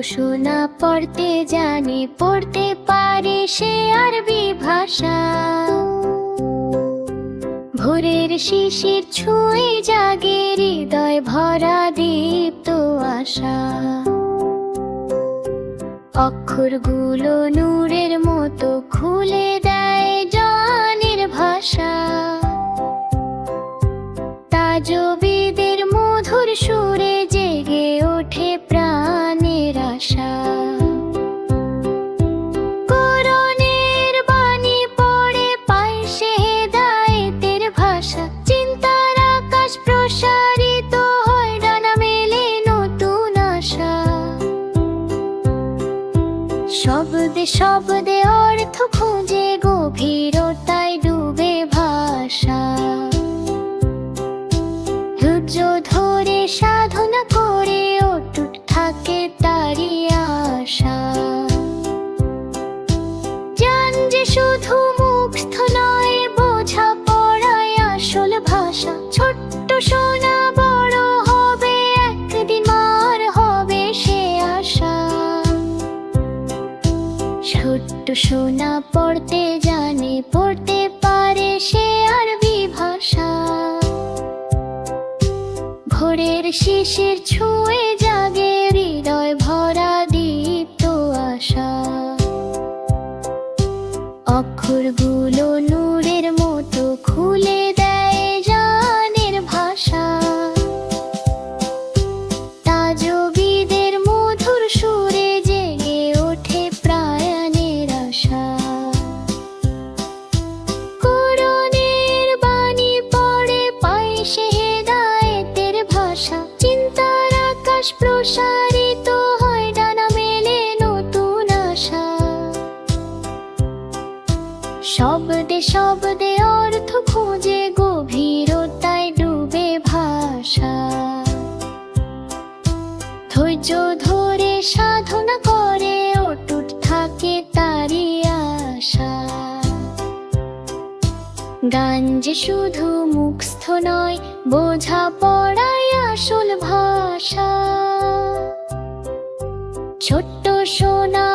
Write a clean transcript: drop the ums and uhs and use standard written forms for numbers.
সোনা পড়তে জানে, পড়তে পারে সে আরবি ভাষা। ভোরের শিশির ছুঁয়ে জাগে হৃদয় ভরা দীপ্ত আশা। অক্ষরগুলো নূরের মতো খুলে দেয় জানের ভাষা। তাজবিদের মধুর সুরে জেগে ওঠে প্রাণের আশা। কোরআনের বাণী পড়ে পায় সে হেদায়েতের ভাষা। চিন্তার আকাশ প্রসারিত হয়, ডানা মেলে নতুন আশা। শব্দে শব্দে অর্থ খুঁজে গভীরতায় ডুবে ভাষা। ধৈর্য ধরে সাধনা করে অটুট থাকে তারই আশা। জান যে শুধু মুখস্থ নয়, বোঝা পড়ায় আসল ভাষা। ছোট্ট সোনা বড় হবে একদিন, মার হবে সে আশা। ছোট্ট সোনা পড়তে জানে, পড়তে পারে সে আরবি ভাষা। ভোরের শিশির ছুঁয়ে জাগে হৃদয় ভরা দীপ্ত আশা। অক্ষরগুলো নূরের মতো খুলে দেয় জানের ভাষা। তাজবিদের মধুর সুরে জেগে ওঠে প্রাণের আশা। কোরআনের বাণী পড়ে পায় সে হেদায়েতের ভাষা। চিন্তার আকাশ প্রসারিত হয়, ডানা মেলে নতুন আশা। শব্দে শব্দে অর্থ খুঁজে গভীরতায় ডুবে ভাষা। ধৈর্য ধরে সাধনা করে অটুট থাকে তারই আশা। গান যে শুধু মুখস্থ নয়, বোঝা পড়ায় আসল ভাষা। ছোট্ট সোনা